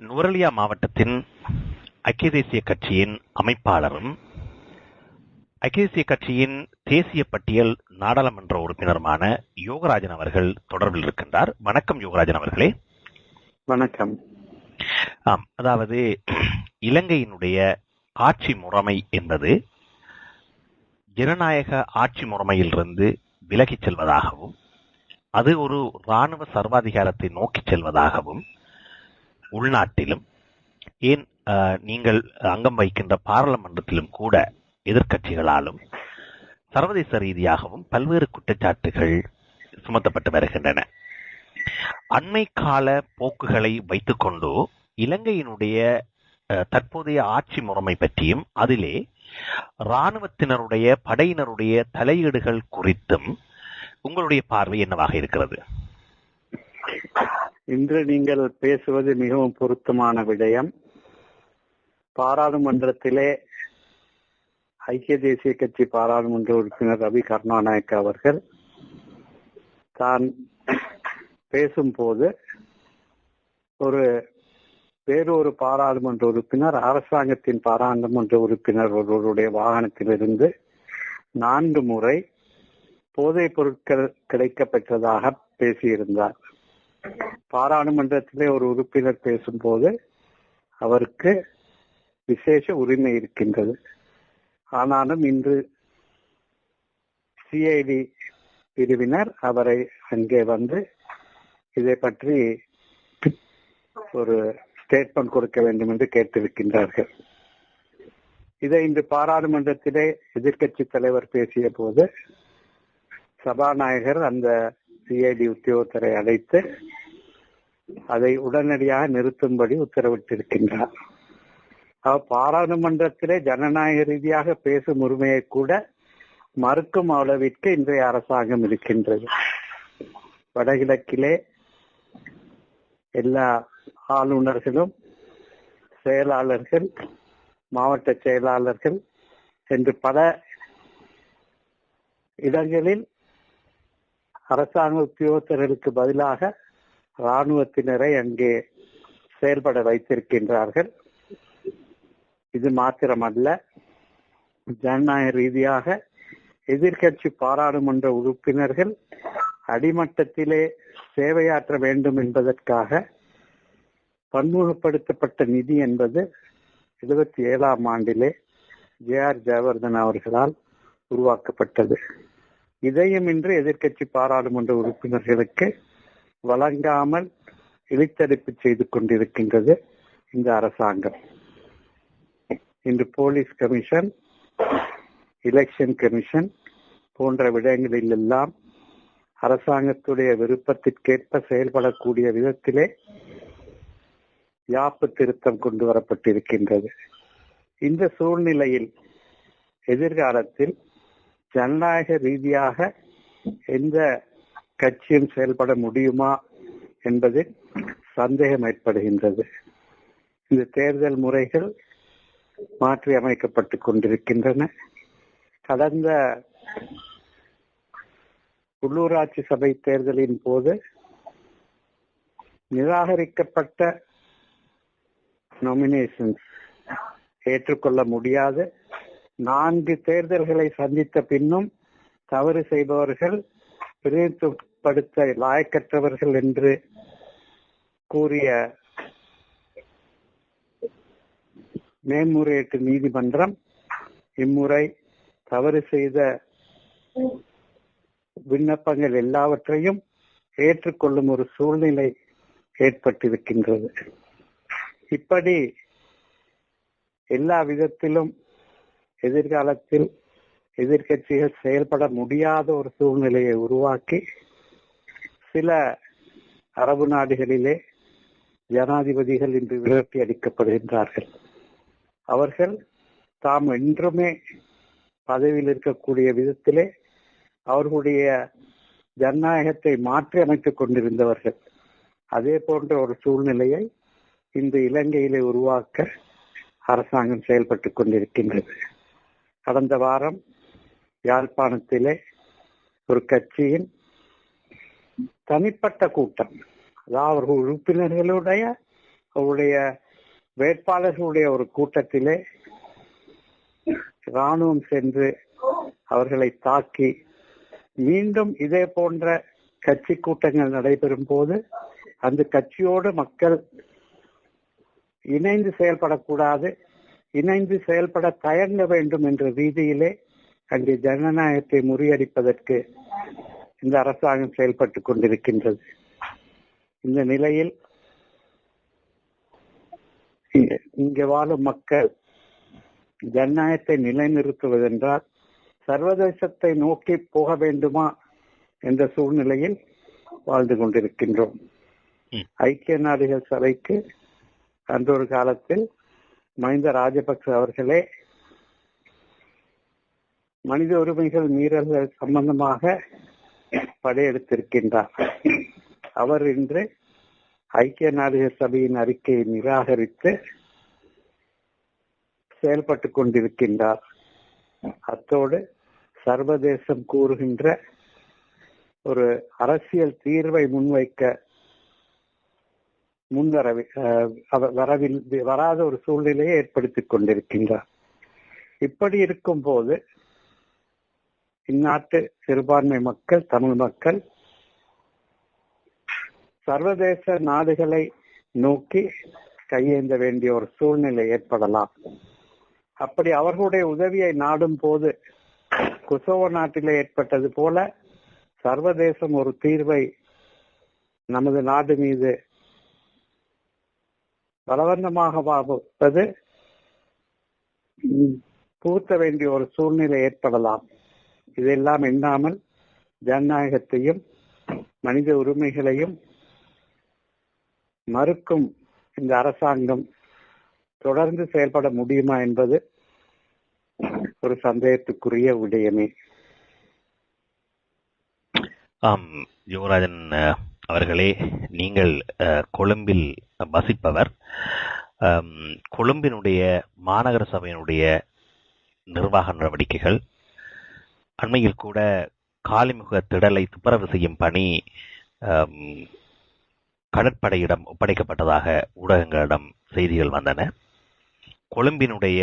நுவரெலியா மாவட்டத்தின் ஐக்கிய தேசிய கட்சியின் அமைப்பாளரும் ஐக்கிய தேசிய கட்சியின் தேசிய பட்டியல் நாடாளுமன்ற உறுப்பினருமான யோகராஜன் அவர்கள் தொடர்பில் இருக்கின்றார். வணக்கம் யோகராஜன் அவர்களே. வணக்கம். அதாவது இலங்கையினுடைய ஆட்சி முறைமை என்பது ஜனநாயக ஆட்சி முறைமையிலிருந்து விலகிச் செல்வதாகவும் அது ஒரு இராணுவ சர்வாதிகாரத்தை நோக்கி செல்வதாகவும் உள்நாட்டிலும் ஏன் நீங்கள் அங்கம் வைக்கின்ற பாராளுமன்றத்திலும் கூட எதிர்க்கட்சிகளாலும் சர்வதேச ரீதியாகவும் பல்வேறு குற்றச்சாட்டுகள் சுமத்தப்பட்டு வருகின்றன. அண்மை கால போக்குகளை வைத்துக்கொண்டு இலங்கையினுடைய தற்போதைய ஆட்சி முறைமை பற்றியும் அதிலே இராணுவத்தினருடைய படையினருடைய தலையீடுகள் குறித்தும் உங்களுடைய பார்வை என்னவாக இருக்கிறது? இன்று நீங்கள் பேசுவது மிகவும் பொருத்தமான விடயம். பாராளுமன்றத்திலே ஐக்கிய தேசிய கட்சி பாராளுமன்ற உறுப்பினர் ரவி கருணாநாயக்க அவர்கள் தான் பேசும்போது வேறொரு பாராளுமன்ற உறுப்பினர் அரசாங்கத்தின் பாராளுமன்ற உறுப்பினர் ஒருவருடைய வாகனத்திலிருந்து 4 முறை போதைப் பொருட்கள் கிடைக்கப்பெற்றதாக பேசியிருந்தார். பாராளுமன்றத்திலே ஒரு உறுப்பினர் பேசும்போது அவருக்கு விசேஷ உரிமை இருக்கின்றது. ஆனாலும் இன்று சிஐடி பிரிவினர் அவரை அங்கே வந்து இதை பற்றி ஒரு ஸ்டேட்மெண்ட் கொடுக்க வேண்டும் என்று கேட்டிருக்கின்றார்கள். இதை இன்று பாராளுமன்றத்திலே எதிர்க்கட்சி தலைவர் பேசிய போது சபாநாயகர் அந்த சிஐடி உத்தியோகத்தரை அழைத்து அதை உடனடியாக நிறுத்தும்படி உத்தரவிட்டிருக்கின்றார். பாராளுமன்றத்திலே ஜனநாயக ரீதியாக பேசும் உரிமையை கூட மறுக்கும் அளவிற்கு இன்றைய அரசாங்கம் இருக்கின்றது. வடகிழக்கிலே எல்லா ஆளுநர்களும் செயலாளர்கள், மாவட்ட செயலாளர்கள் என்று பல இடங்களில் அரசாங்க உத்தியோகத்தர்களுக்கு பதிலாக இராணுவத்தினரை அங்கே செயல்பட வைத்திருக்கின்றார்கள். இது மாத்திரமல்ல, ஜனநாயக ரீதியாக எதிர்க்கட்சி பாராளுமன்ற உறுப்பினர்கள் அடிமட்டத்திலே சேவையாற்ற வேண்டும் என்பதற்காக பன்முகப்படுத்தப்பட்ட நிதி என்பது 77ஆம் ஆண்டிலே ஜே.ஆர். ஜெயவர்தன் அவர்களால் உருவாக்கப்பட்டது. இதையும் இன்று எதிர்க்கட்சி பாராளுமன்ற உறுப்பினர்களுக்கு வழங்காமல் இழுத்தடிப்பு செய்து கொண்டிருக்கின்றது இந்த அரசாங்கம். இன்று போலீஸ் கமிஷன், எலெக்ஷன் கமிஷன் போன்ற விடயங்களில் எல்லாம் அரசாங்கத்துடைய விருப்பத்திற்கேற்ப செயல்படக்கூடிய விதத்திலே யாப்பு திருத்தம் கொண்டு வரப்பட்டிருக்கின்றது. இந்த சூழ்நிலையில் எதிர்காலத்தில் ஜனநாயக ரீதியாக எந்த கட்சியும் செயல்பட முடியுமா என்பதில் சந்தேகம் ஏற்படுகின்றது. இந்த தேர்தல் முறைகள் மாற்றி அமைக்கப்பட்டுக் கொண்டிருக்கின்றன. கடந்த உள்ளூராட்சி சபை தேர்தலின் போது நிராகரிக்கப்பட்ட நாமினேஷன்ஸ் ஏற்றுக்கொள்ள முடியாது. 4 தேர்தல்களை சந்தித்த பின்னும் தவறு செய்பவர்கள் பிரதிநிதித்துவப்படுத்த லாயக்கற்றவர்கள் என்று கூறிய மேன்முறையீட்டு நீதிமன்றம் இம்முறை தவறு செய்த விண்ணப்பங்கள் எல்லாவற்றையும் ஏற்றுக்கொள்ளும் ஒரு சூழ்நிலை ஏற்பட்டிருக்கின்றது. இப்படி எல்லா விதத்திலும் எதிர்காலத்தில் எதிர்க்கட்சிகள் செயல்பட முடியாத ஒரு சூழ்நிலையை உருவாக்கி சில அரபு நாடுகளிலே ஜனாதிபதிகள் இன்று விரட்டி அடிக்கப்படுகின்றார்கள். அவர்கள் தாம் என்றுமே பதவியில் இருக்கக்கூடிய விதத்திலே அவர்களுடைய ஜனநாயகத்தை மாற்றி அமைத்துக் கொண்டிருந்தவர்கள். அதே போன்ற ஒரு சூழ்நிலையை இந்த இலங்கையிலே உருவாக்க அரசாங்கம் செயல்பட்டுக் கொண்டிருக்கின்றது. கடந்த வாரம் யாழ்ப்பாணத்திலே ஒரு கட்சியின் தனிப்பட்ட கூட்டம், அதாவது அவர்கள் உறுப்பினர்களுடைய அவருடைய வேட்பாளர்களுடைய ஒரு கூட்டத்திலே ராணுவம் சென்று அவர்களை தாக்கி மீண்டும் இதே போன்ற கட்சி கூட்டங்கள் நடைபெறும் போது அந்த கட்சியோடு மக்கள் இணைந்து செயல்படக்கூடாது, இணைந்து செயல்பட தயங்க வேண்டும் என்ற ரீதியிலே அங்கே ஜனநாயகத்தை முறியடிப்பதற்கு இந்த அரசாங்கம் செயல்பட்டுக் கொண்டிருக்கின்றது. இந்த நிலையில் இங்கே வாழும் மக்கள் ஜனநாயகத்தை நிலைநிறுத்துவதென்றால் சர்வதேசத்தை நோக்கி போக வேண்டுமா என்ற சூழ்நிலையில் வாழ்ந்து கொண்டிருக்கின்றோம். ஐக்கிய நாடுகள் சபைக்கு அன்றொரு காலத்தில் மஹிந்த ராஜபக்ச அவர்களே மனித உரிமைகள் மீறல்கள் சம்பந்தமாக படையெடுத்திருக்கின்றார். அவர் இன்று ஐக்கிய நாடுகள் சபையின் அறிக்கையை நிராகரித்து செயல்பட்டுக் கொண்டிருக்கின்றார். அத்தோடு சர்வதேசம் கூறுகின்ற ஒரு அரசியல் தீர்வை முன்வைக்க வராத ஒரு சூழ்நிலையை ஏற்படுத்திக் கொண்டிருக்கின்றார். இப்படி இருக்கும் போது இந்நாட்டு சிறுபான்மை மக்கள், தமிழ் மக்கள் சர்வதேச நாடுகளை நோக்கி கையேந்த வேண்டிய ஒரு சூழ்நிலை ஏற்படலாம். அப்படி அவர்களுடைய உதவியை நாடும் போது கொசோவோ நாட்டிலே ஏற்பட்டது போல சர்வதேசம் ஒரு தீர்வை நமது நாடு மீது பலவந்தமாக பாவிப்பது பூர்த்த வேண்டிய ஒரு சூழ்நிலை ஏற்படலாம். இதெல்லாம் எண்ணாமல் ஜனநாயகத்தையும் மனித உரிமைகளையும் மறுக்கும் இந்த அரசாங்கம் தொடர்ந்து செயல்பட முடியுமா என்பது ஒரு சந்தேகத்துக்குரிய விடயமே. யுவராஜன் அவர்களே, நீங்கள் கொழும்பில் வசிப்பவர். கொழும்பினுடைய மாநகர சபையினுடைய நிர்வாக நடவடிக்கைகள், அண்மையில் கூட காலிமுக திடலை துப்புரவு செய்யும் பணி கடற்படையிடம் ஒப்படைக்கப்பட்டதாக ஊடகங்களிடம் செய்திகள் வந்தன. கொழும்பினுடைய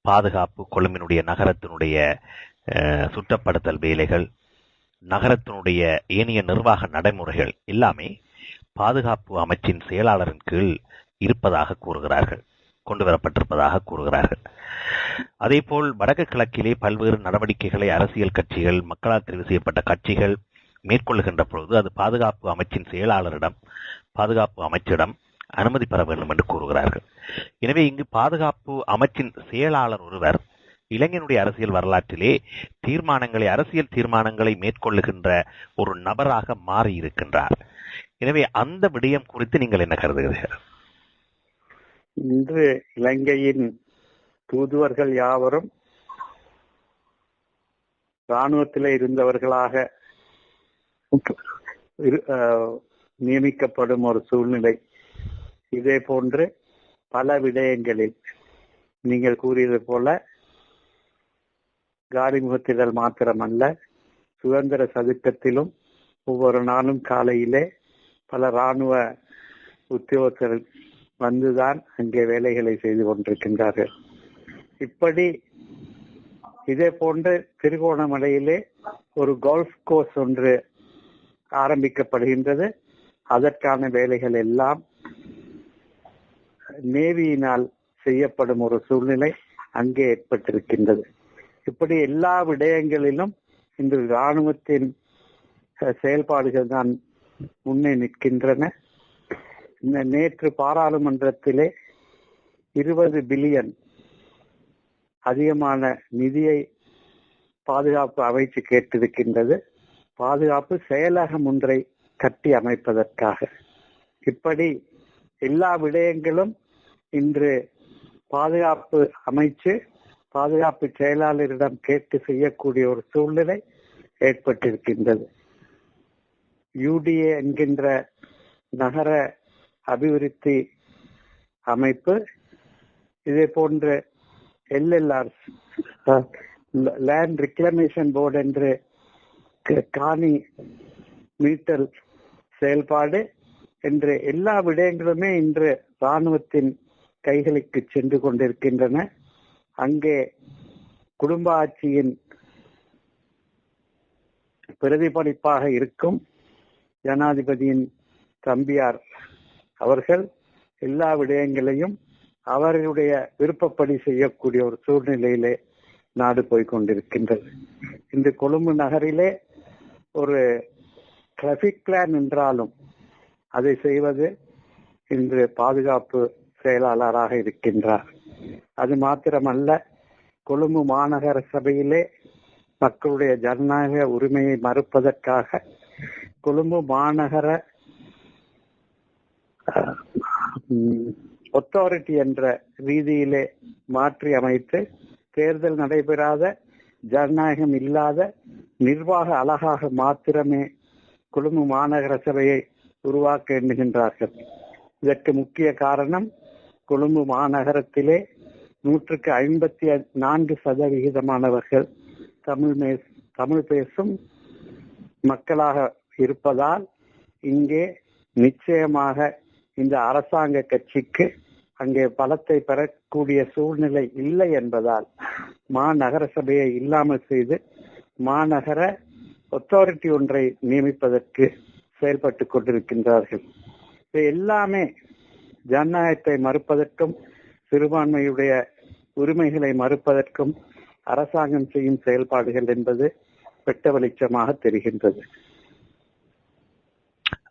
பாதுகாப்பு, கொழும்பினுடைய நகரத்தினுடைய சுற்றப்படுத்தல் வேலைகள், நகரத்தினுடைய ஏனைய நிர்வாக நடைமுறைகள் எல்லாமே பாதுகாப்பு அமைச்சின் செயலாளரின் கீழ் இருப்பதாக கூறுகிறார்கள், கொண்டு வரப்பட்டிருப்பதாக கூறுகிறார்கள். அதேபோல் வடக்கு கிழக்கிலே பல்வேறு நடவடிக்கைகளை அரசியல் கட்சிகள், மக்களால் தெரிவு செய்யப்பட்ட கட்சிகள் மேற்கொள்ளுகின்ற பொழுது அது பாதுகாப்பு அமைச்சின் செயலாளரிடம், பாதுகாப்பு அமைச்சிடம் அனுமதி பெற வேண்டும் என்று கூறுகிறார்கள். எனவே இங்கு பாதுகாப்பு அமைச்சின் செயலாளர் ஒருவர் இலங்கையினுடைய அரசியல் வரலாற்றிலே அரசியல் தீர்மானங்களை மேற்கொள்ளுகின்ற ஒரு நபராக மாறி இருக்கின்றார். எனவே அந்த விடயம் குறித்து நீங்கள் என்ன கருதுகிறீர்கள்? இன்று இலங்கையின் தூதுவர்கள் யாவரும் இராணுவத்திலே இருந்தவர்களாக நியமிக்கப்படும் ஒரு சூழ்நிலை. இதே போன்று பல விடயங்களில் நீங்கள் கூறியது போல காலிமுகத்திடல் மாத்திரமல்ல, சுதந்திர சதுக்கத்திலும் ஒவ்வொரு நாளும் காலையிலே பல இராணுவ உத்தியோகத்தர்கள் வந்துதான் அங்கே வேலைகளை செய்து கொண்டிருக்கின்றார்கள். இப்படி இதே போன்று திருகோணமலையிலே ஒரு கோல்ஃப் கோர்ஸ் ஒன்று ஆரம்பிக்கப்படுகின்றது. அதற்கான வேலைகள் எல்லாம் நேவியினால் செய்யப்படும் ஒரு சூழ்நிலை அங்கே ஏற்பட்டிருக்கின்றது. இப்படி எல்லா விடயங்களிலும் இன்று இராணுவத்தின் செயல்பாடுகள் தான் முன்னே நிற்கின்றன. நேற்று பாராளுமன்றத்திலே 20 பில்லியன் அதிகமான நிதியை பாதுகாப்பு அமைச்சு கேட்டிருக்கின்றது, பாதுகாப்பு செயலகம் ஒன்றை கட்டி அமைப்பதற்காக. இப்படி எல்லா விடயங்களும் இன்று பாதுகாப்பு அமைச்சு பாதுகாப்பு செயலாளரிடம் கேட்டு செய்யக்கூடிய ஒரு சூழ்நிலை ஏற்பட்டிருக்கின்றது. UDA என்கின்ற நகர அபிவிருத்தி அமைப்பு, இதே போன்ற LLR லேண்ட் ரிக்ளமேஷன் போர்டு என்று காணி மீட்டல் செயல்பாடு என்று எல்லா விடயங்களுமே இன்று இராணுவத்தின் கைகளுக்கு சென்று கொண்டிருக்கின்றன. அங்கே குடும்ப ஆட்சியின் பிரதிபலிப்பாக இருக்கும் ஜனாதிபதியின் தம்பியார் அவர்கள் எல்லா விடயங்களையும் அவர்களுடைய விருப்பப்படி செய்யக்கூடிய ஒரு சூழ்நிலையிலே நாடு போய்கொண்டிருக்கின்றது. இந்த கொழும்பு நகரிலே ஒரு டிராபிக் பிளான் என்றாலும் அதை செய்வது இன்று பாதுகாப்பு செயலாளராக இருக்கின்றார். அது மாத்திரமல்ல, கொழும்பு மாநகர சபையிலே மக்களுடைய ஜனநாயக உரிமையை மறுப்பதற்காக கொழும்பு மாநகர அத்தாரிட்டி என்ற ரீதியிலே மாற்றி அமைத்து தேர்தல் நடைபெறாத, ஜனநாயகம் இல்லாத, நிர்வாக அழகாக மாத்திரமே கொழும்பு மாநகர சபையை உருவாக்க எண்ணுகின்றார்கள். இதற்கு முக்கிய காரணம், கொழும்பு மாநகரத்திலே 54% தமிழ் பேசும் மக்களாக இருப்பதால் இங்கே நிச்சயமாக இந்த அரசாங்க கட்சிக்கு அங்கே பலத்தை பெறக்கூடிய சூழ்நிலை இல்லை என்பதால் மாநகர சபையை இல்லாமல் செய்து மாநகர அத்தாரிட்டி ஒன்றை நியமிப்பதற்கு செயல்பட்டு கொண்டிருக்கின்றார்கள். இது எல்லாமே ஜனநாயகத்தை மறுப்பதற்கும் சிறுபான்மையுடைய உரிமைகளை மறுப்பதற்கும் அரசாங்கம் செய்யும் செயல்பாடுகள் என்பது வெட்ட வெளிச்சமாக தெரிகின்றது.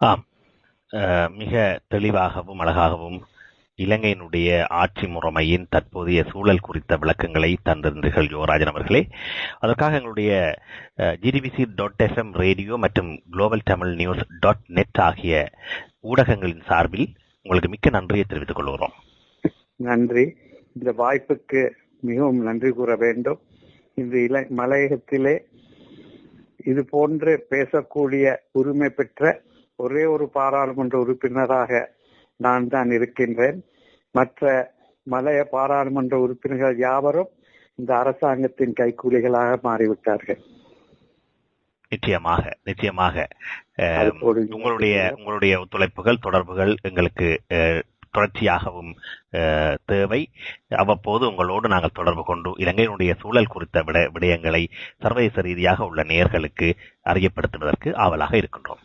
ஆம், மிக தெளிவாகவும் அழகாகவும் இலங்கையினுடைய ஆட்சி முறைமையின் தற்போதைய சூழல் குறித்த விளக்கங்களை தந்திருந்தீர்கள் யுவராஜன் அவர்களே. அதற்காக எங்களுடைய GDBC.FM ரேடியோ மற்றும் குளோபல் தமிழ் நியூஸ்.net ஆகிய ஊடகங்களின் சார்பில் உங்களுக்கு மிக்க நன்றியை தெரிவித்துக் கொள்கிறோம். நன்றி. இந்த வாய்ப்புக்கு மிகவும் நன்றி கூற வேண்டும். இந்த மலையகத்திலே இது போன்று பேசக்கூடிய உரிமை பெற்ற ஒரே ஒரு பாராளுமன்ற உறுப்பினராக நான் தான் இருக்கின்றேன். மற்ற மலைய பாராளுமன்ற உறுப்பினர்கள் யாவரும் இந்த அரசாங்கத்தின் கைக்கூலிகளாக மாறிவிட்டார்கள். நிச்சயமாக உங்களுடைய ஒத்துழைப்புகள், தொடர்புகள் எங்களுக்கு தொடர்ச்சியாகவும் தேவை. அவ்வப்போது உங்களோடு நாங்கள் தொடர்பு கொண்டு இலங்கையினுடைய சூழல் குறித்த விடயங்களை சர்வதேச ரீதியாக உள்ள நேயர்களுக்கு அறியப்படுத்துவதற்கு ஆவலாக இருக்கின்றோம்.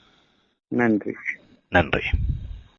நன்றி. நன்றி.